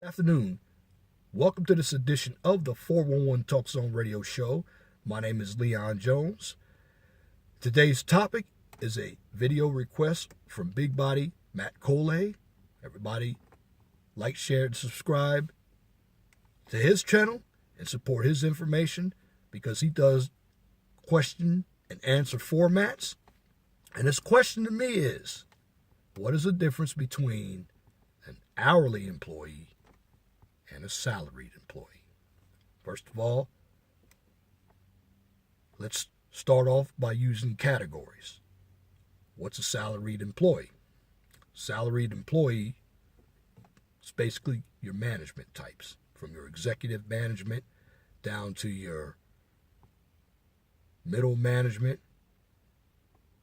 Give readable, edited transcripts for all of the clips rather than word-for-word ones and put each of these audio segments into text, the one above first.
Afternoon. Welcome to this edition of the 411 Talk Zone radio show. My name is Leon Jones. Today's topic is a video request from Big Body Matt Cole. Everybody like, share, and subscribe to his channel and support his information because he does question and answer formats. And his question to me is, what is the difference between an hourly employee and a salaried employee? First of all, let's start off by using categories. What's a salaried employee? Salaried employee is basically your management types, from your executive management down to your middle management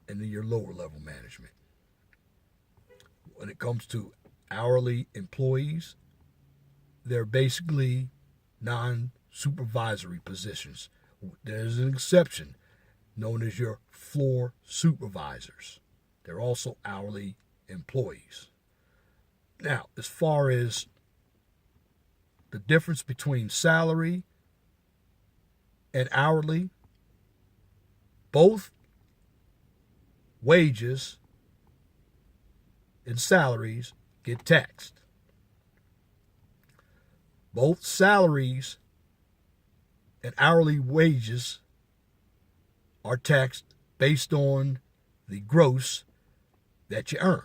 and then your lower level management. When it comes to hourly employees, they're basically non-supervisory positions. There's an exception known as your floor supervisors. They're also hourly employees. Now, as far as the difference between salary and hourly, both wages and salaries get taxed. Both salaries and hourly wages are taxed based on the gross that you earn.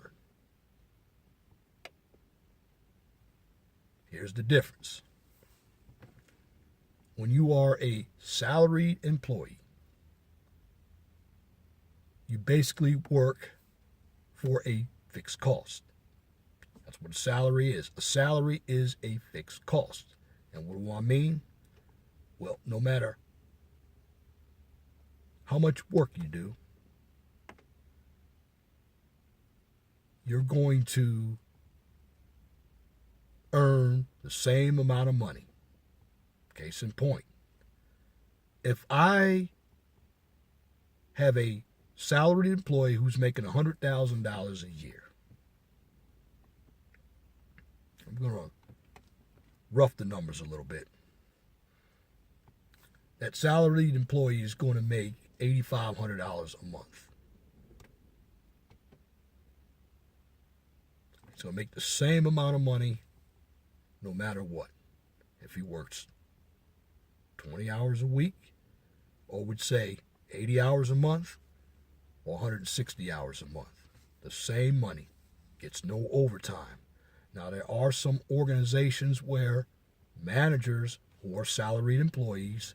Here's the difference. When you are a salaried employee, you basically work for a fixed cost. That's what a salary is. A salary is a fixed cost. And what do I mean? Well, no matter how much work you do, you're going to earn the same amount of money. Case in point, if I have a salaried employee who's making $100,000 a year, I'm going to rough the numbers a little bit. That salaried employee is going to make $8,500 a month. He's going to make the same amount of money no matter what. If he works 20 hours a week, or would say 80 hours a month, or 160 hours a month. The same money. Gets no overtime. Now, there are some organizations where managers who are salaried employees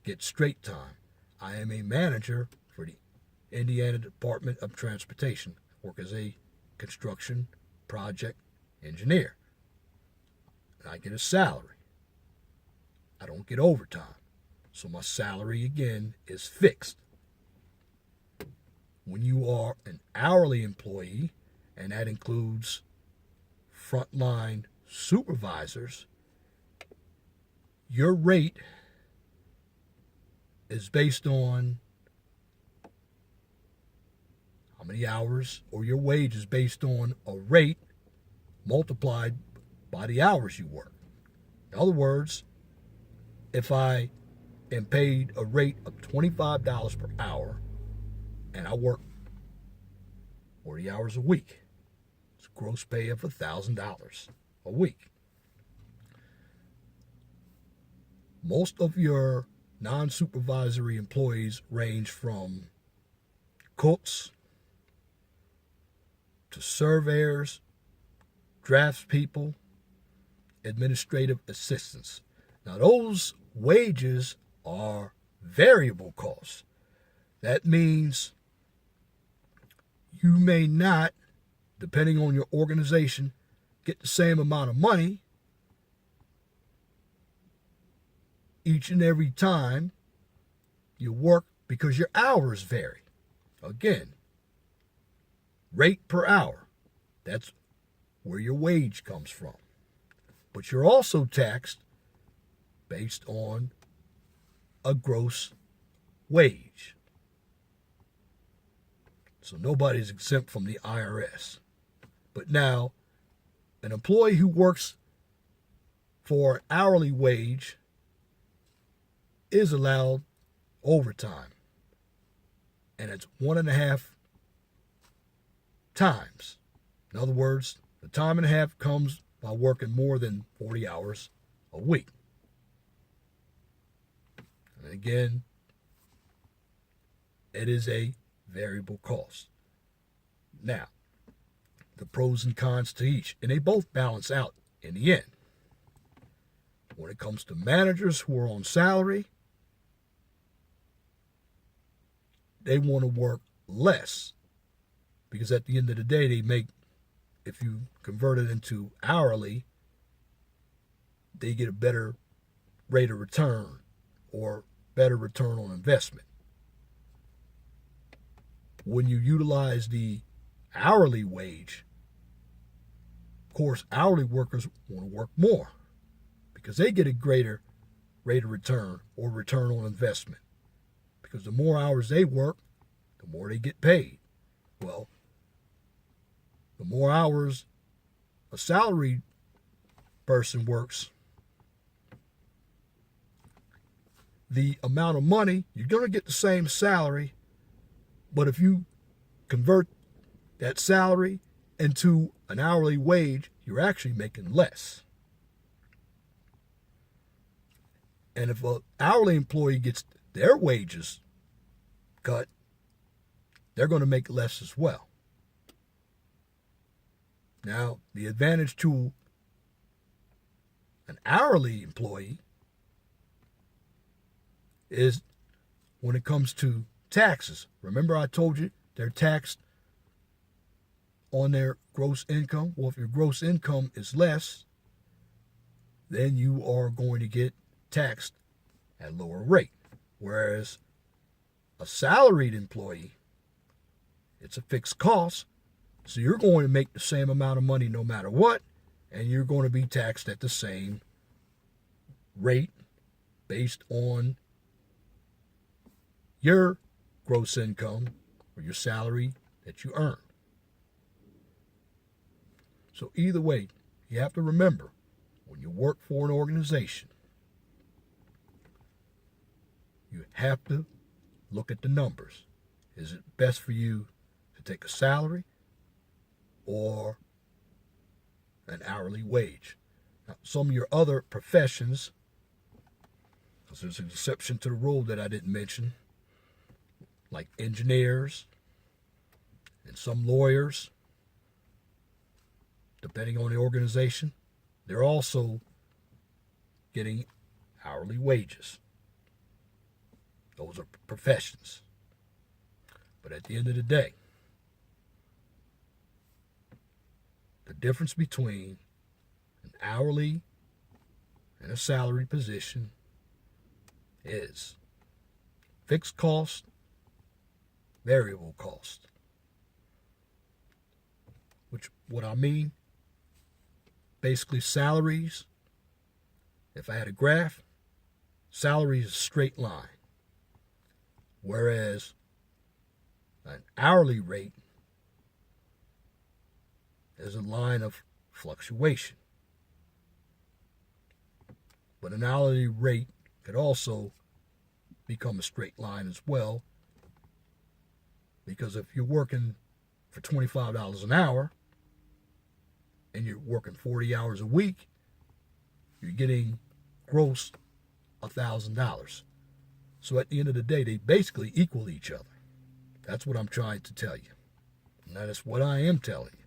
get straight time. I am a manager for the Indiana Department of Transportation. I work as a construction project engineer. And I get a salary. I don't get overtime. So my salary, again, is fixed. When you are an hourly employee, and that includes frontline supervisors, your rate is based on how many hours, or your wage is based on a rate multiplied by the hours you work. In other words, if I am paid a rate of $25 per hour and I work 40 hours a week, it's a gross pay of $1,000 a week. Most of your non-supervisory employees range from cooks to surveyors, draftspeople, administrative assistants. Now, those wages are variable costs. That means you may not, depending on your organization, get the same amount of money each and every time you work because your hours vary. Again, rate per hour. That's where your wage comes from. But you're also taxed based on a gross wage. So nobody's exempt from the IRS. But now, an employee who works for an hourly wage is allowed overtime. And it's 1.5 times. In other words, the time and a half comes by working more than 40 hours a week. And again, it is a variable cost. Now, the pros and cons to each, and they both balance out in the end. When it comes to managers who are on salary, they want to work less because at the end of the day, they make, if you convert it into hourly, they get a better rate of return or better return on investment. When you utilize the hourly wage, of course, hourly workers want to work more because they get a greater rate of return or return on investment. Because the more hours they work, the more they get paid. Well, the more hours a salaried person works, the amount of money, you're going to get the same salary, but if you convert that salary into an hourly wage, you're actually making less. And if an hourly employee gets their wages cut, they're going to make less as well. Now, the advantage to an hourly employee is when it comes to taxes. Remember I told you they're taxed on their gross income? Well, if your gross income is less, then you are going to get taxed at a lower rate. Whereas a salaried employee, it's a fixed cost, so you're going to make the same amount of money no matter what, and you're going to be taxed at the same rate based on your gross income or your salary that you earn. So either way, you have to remember, when you work for an organization, you have to look at the numbers. Is it best for you to take a salary or an hourly wage? Now, some of your other professions, because there's an exception to the rule that I didn't mention, like engineers and some lawyers, depending on the organization, they're also getting hourly wages. Those are professions. But at the end of the day, the difference between an hourly and a salary position is fixed cost, variable cost. Which, what I mean, basically salaries, if I had a graph, salary is a straight line. Whereas an hourly rate is a line of fluctuation. But an hourly rate could also become a straight line as well, because if you're working for $25 an hour and you're working 40 hours a week, you're getting gross $1,000. So at the end of the day, they basically equal each other. That's what I'm trying to tell you. And that is what I am telling you.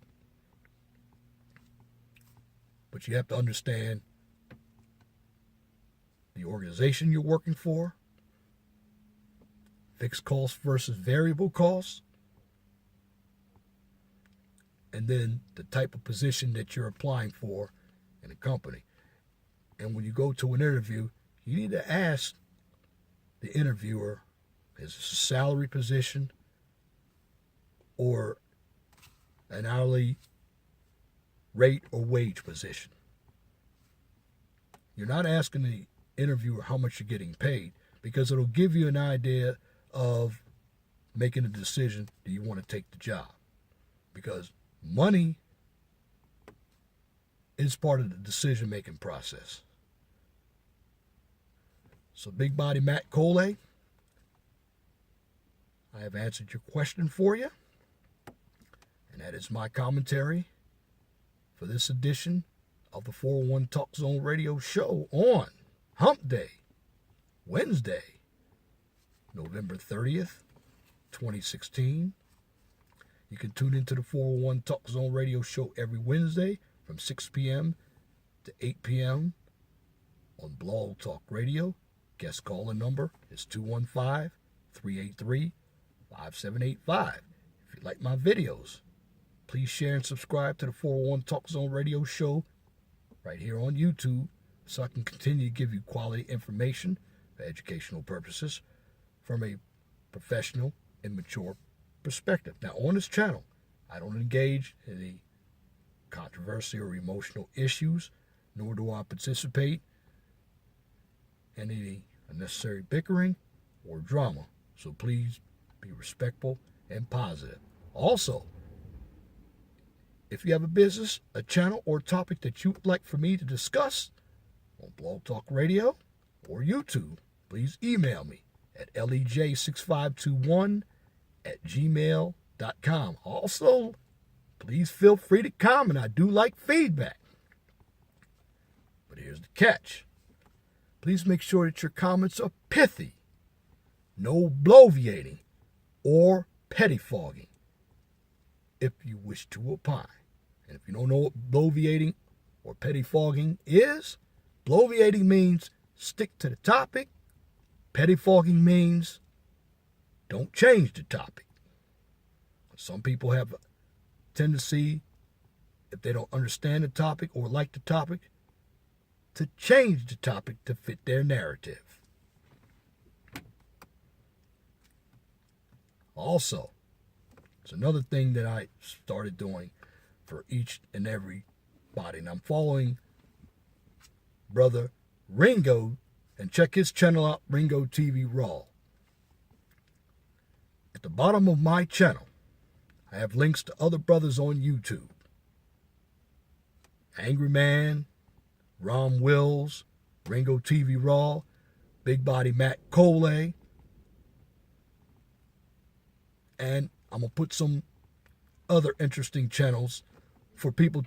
But you have to understand the organization you're working for, fixed costs versus variable costs, and then the type of position that you're applying for in a company. And when you go to an interview, you need to ask the interviewer, is this a salary position or an hourly rate or wage position? You're not asking the interviewer how much you're getting paid, because it'll give you an idea of making a decision, do you want to take the job? Because money is part of the decision-making process. So Big Body Matt Cole, I have answered your question for you. And that is my commentary for this edition of the 401 Talk Zone Radio Show on Hump Day, Wednesday, November 30th, 2016. You can tune into the 401 Talk Zone Radio Show every Wednesday from 6 p.m. to 8 p.m. on Blog Talk Radio. Guest calling number is 215-383-5785. If you like my videos, please share and subscribe to the 401 Talk Zone Radio Show right here on YouTube so I can continue to give you quality information for educational purposes from a professional and mature perspective. Now, on this channel, I don't engage in any controversy or emotional issues, nor do I participate in any unnecessary bickering or drama. So please be respectful and positive. Also, if you have a business, a channel, or topic that you'd like for me to discuss on Blog Talk Radio or YouTube, please email me at lej6521@gmail.com. Also, please feel free to comment. I do like feedback. But here's the catch. Please make sure that your comments are pithy, no bloviating or pettifogging if you wish to opine. And if you don't know what bloviating or pettifogging is, bloviating means stick to the topic. Pettifogging means don't change the topic. Some people have a tendency, if they don't understand the topic or like the topic, to change the topic to fit their narrative. Also, it's another thing that I started doing for each and every body. And I'm following Brother Ringo, and check his channel out, Ringo TV Raw. At the bottom of my channel, I have links to other brothers on YouTube. Angry Man, Ron Wills, Ringo TV Raw, Big Body Matt Cole. And I'm going to put some other interesting channels for people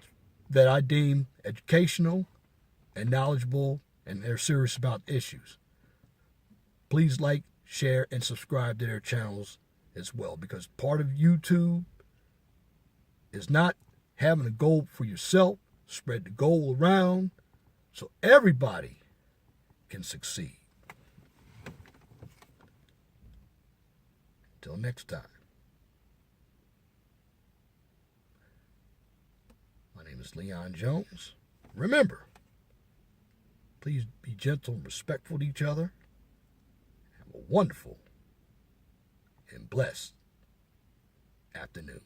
that I deem educational and knowledgeable, and they're serious about issues. Please like, share, and subscribe to their channels as well, because part of YouTube is not having a goal for yourself, spread the goal around so everybody can succeed. Until next time. My name is Leon Jones. Remember, please be gentle and respectful to each other. Have a wonderful and blessed afternoon.